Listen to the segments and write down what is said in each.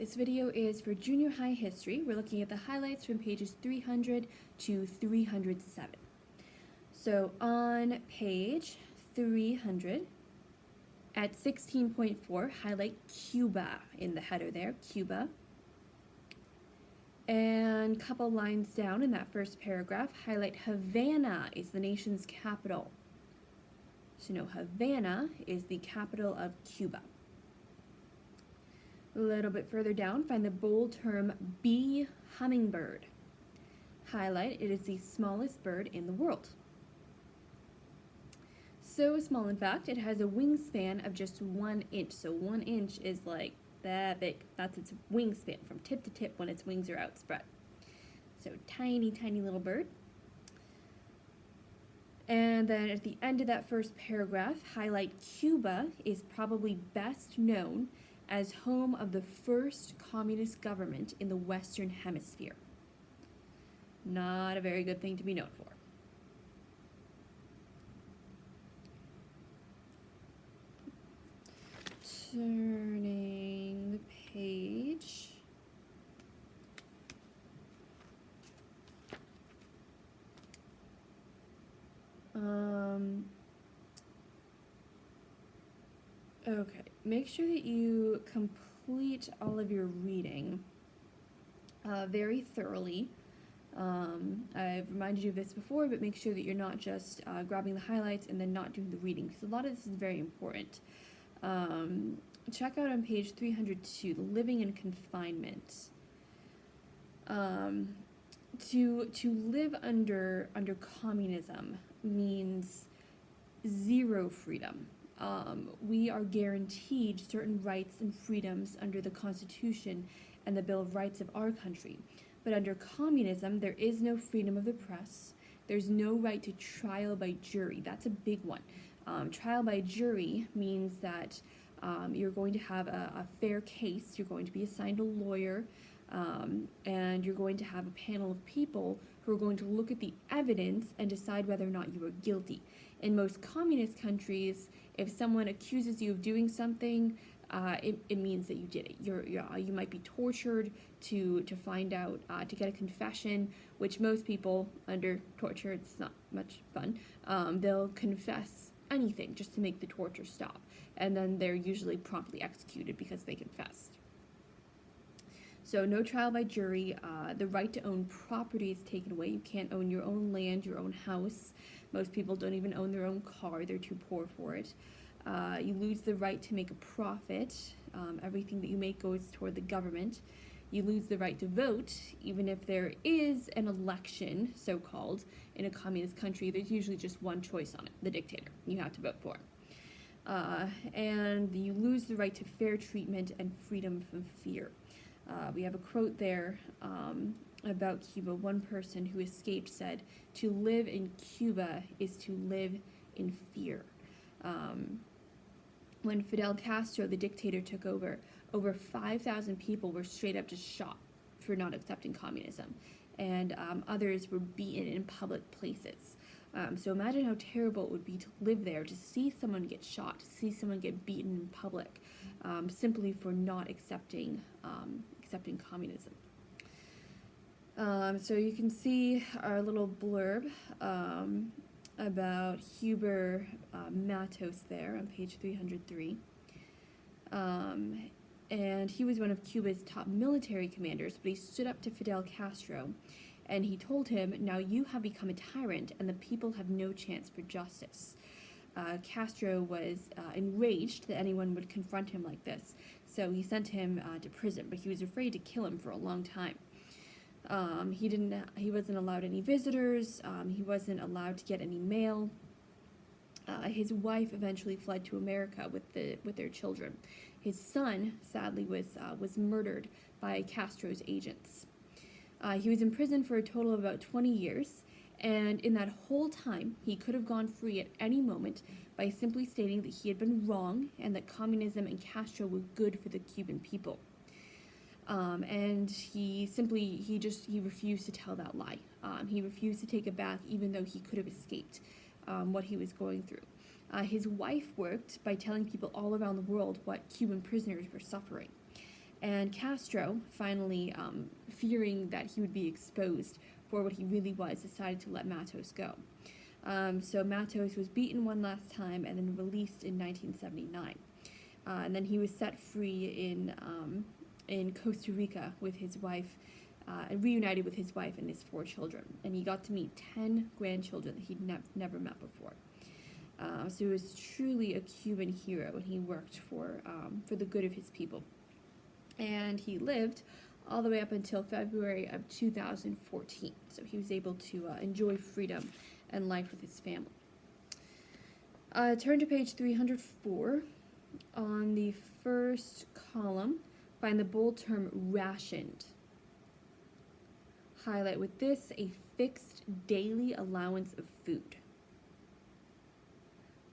This video is for junior high history. We're looking at the highlights from pages 300 to 307. So on page 300, at 16.4, highlight Cuba in the header there, Cuba. And a couple lines down in that first paragraph, highlight Havana is the nation's capital. So no, Havana is the capital of Cuba. A little bit further down, find the bold term bee hummingbird. Highlight, it is the smallest bird in the world. So small, in fact, it has a wingspan of just 1 inch. So 1 inch is like that big. That's its wingspan from tip to tip when its wings are outspread. So tiny, tiny little bird. And then at the end of that first paragraph, highlight Cuba is probably best known as home of the first communist government in the Western Hemisphere. Not a very good thing to be known for. Turning the page. Okay, make sure that you complete all of your reading very thoroughly. I've reminded you of this before, but make sure that you're not just grabbing the highlights and then not doing the reading, because a lot of this is very important. Check out on page 302, the living in confinement. To live under communism means zero freedom. We are guaranteed certain rights and freedoms under the Constitution and the Bill of Rights of our country. But under communism, there is no freedom of the press. There's no right to trial by jury. That's a big one. Trial by jury means that you're going to have a fair case. You're going to be assigned a lawyer, and you're going to have a panel of people who are going to look at the evidence and decide whether or not you are guilty. In most communist countries, if someone accuses you of doing something, it means that you did it. You might be tortured to find out, to get a confession, which most people under torture, it's not much fun. They'll confess anything just to make the torture stop, and then they're usually promptly executed because they confessed. So no trial by jury. The right to own property is taken away. You can't own your own land, your own house. Most people don't even own their own car. They're too poor for it. You lose the right to make a profit. Everything that you make goes toward the government. You lose the right to vote, even if there is an election, so-called, in a communist country. There's usually just one choice on it, the dictator. You have to vote for him. And you lose the right to fair treatment and freedom from fear. We have a quote there about Cuba. One person who escaped said, "To live in Cuba is to live in fear." When Fidel Castro, the dictator, took over 5,000 people were straight up just shot for not accepting communism, and others were beaten in public places. So imagine how terrible it would be to live there, to see someone get shot, to see someone get beaten in public, simply for not accepting communism. So you can see our little blurb about Huber Matos there on page 303. And he was one of Cuba's top military commanders, but he stood up to Fidel Castro, and he told him, "Now you have become a tyrant, and the people have no chance for justice." Castro was enraged that anyone would confront him like this, so he sent him to prison, but he was afraid to kill him for a long time. He wasn't allowed any visitors. He wasn't allowed to get any mail. His wife eventually fled to America with their children. His son, sadly, was murdered by Castro's agents. He was in prison for a total of about 20 years, and in that whole time, he could have gone free at any moment by simply stating that he had been wrong and that communism and Castro were good for the Cuban people. And he refused to tell that lie. He refused to take it back, even though he could have escaped what he was going through. His wife worked by telling people all around the world what Cuban prisoners were suffering. And Castro, finally fearing that he would be exposed for what he really was, decided to let Matos go. So Matos was beaten one last time and then released in 1979. And then he was set free in Costa Rica with his wife, and reunited with his wife and his 4 children. And he got to meet 10 grandchildren that he'd never met before. So he was truly a Cuban hero, and he worked for the good of his people. And he lived all the way up until February of 2014. So he was able to enjoy freedom and life with his family. Turn to page 304. On the first column, find the bold term rationed. Highlight with this a fixed daily allowance of food.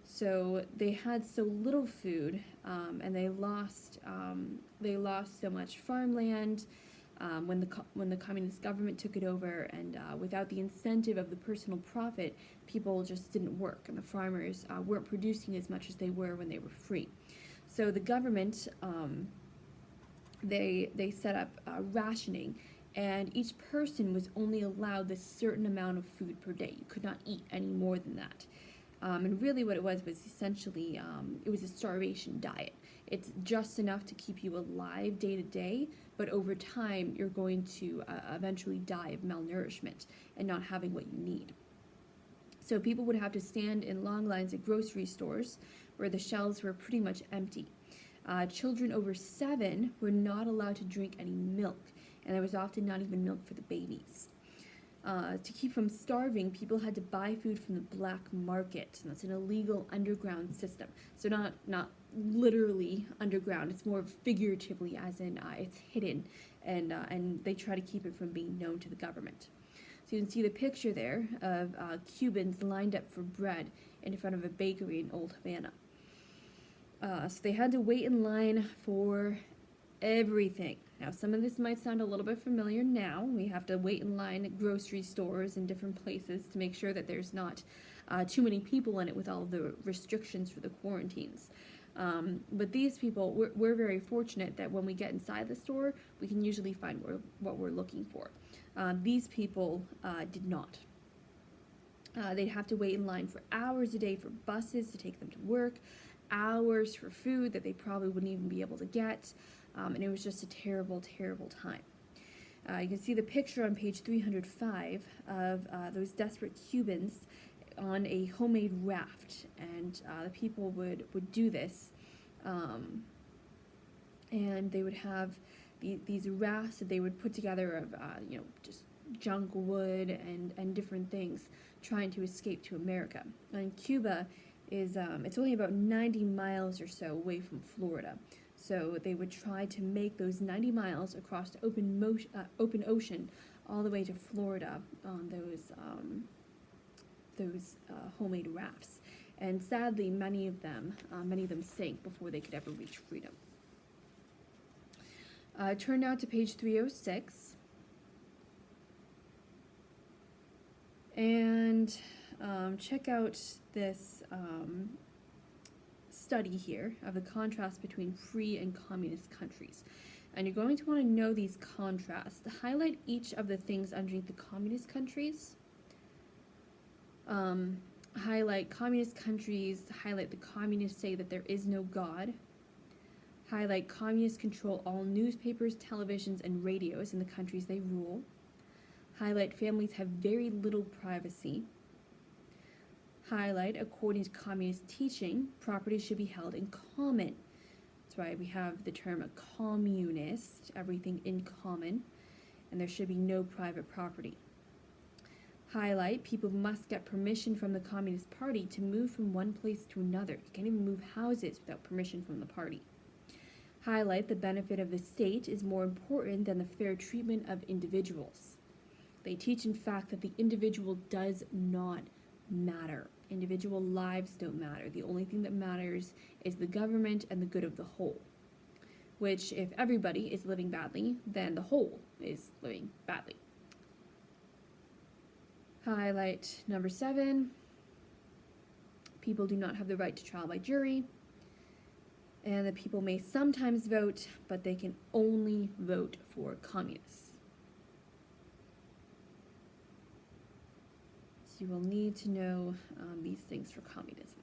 So they had so little food, and they lost so much farmland when the communist government took it over, and without the incentive of the personal profit, people just didn't work, and the farmers weren't producing as much as they were when they were free. So the government they set up rationing, and each person was only allowed this certain amount of food per day. You could not eat any more than that. And really what it was essentially, it was a starvation diet. It's just enough to keep you alive day to day, but over time you're going to eventually die of malnourishment and not having what you need. So people would have to stand in long lines at grocery stores where the shelves were pretty much empty. Children over 7 were not allowed to drink any milk, and there was often not even milk for the babies. To keep from starving, people had to buy food from the black market, and that's an illegal underground system. So not literally underground, it's more figuratively, as in it's hidden, and they try to keep it from being known to the government. So you can see the picture there of Cubans lined up for bread in front of a bakery in Old Havana. So they had to wait in line for everything. Now, some of this might sound a little bit familiar now. We have to wait in line at grocery stores and different places to make sure that there's not too many people in it with all the restrictions for the quarantines. But these people, we're very fortunate that when we get inside the store, we can usually find what we're looking for. These people did not. They'd have to wait in line for hours a day for buses to take them to work, hours for food that they probably wouldn't even be able to get, and it was just a terrible, terrible time. You can see the picture on page 305 of those desperate Cubans on a homemade raft, and the people would do this, and they would have these rafts that they would put together of just junk wood and different things, trying to escape to America. And Cuba is it's only about 90 miles or so away from Florida, so they would try to make those 90 miles across the open ocean all the way to Florida on those homemade rafts. And sadly, many of them sank before they could ever reach freedom. Turn now to page 306. And check out this study here of the contrast between free and communist countries. And you're going to want to know these contrasts. To highlight each of the things underneath the communist countries. Highlight communist countries, highlight the communists say that there is no God. Highlight communists control all newspapers, televisions, and radios in the countries they rule. Highlight families have very little privacy. Highlight, according to communist teaching, property should be held in common. That's why we have the term a communist, everything in common, and there should be no private property. Highlight, people must get permission from the Communist Party to move from one place to another. You can't even move houses without permission from the party. Highlight, the benefit of the state is more important than the fair treatment of individuals. They teach, in fact, that the individual does not matter. Individual lives don't matter. The only thing that matters is the government and the good of the whole. Which, if everybody is living badly, then the whole is living badly. Highlight number 7. People do not have the right to trial by jury. And the people may sometimes vote, but they can only vote for communists. So you will need to know these things for communism.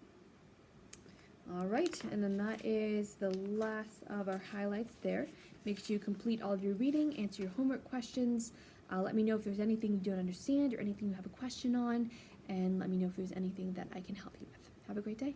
All right, and then that is the last of our highlights there. Make sure you complete all of your reading, answer your homework questions. Let me know if there's anything you don't understand or anything you have a question on, and let me know if there's anything that I can help you with. Have a great day.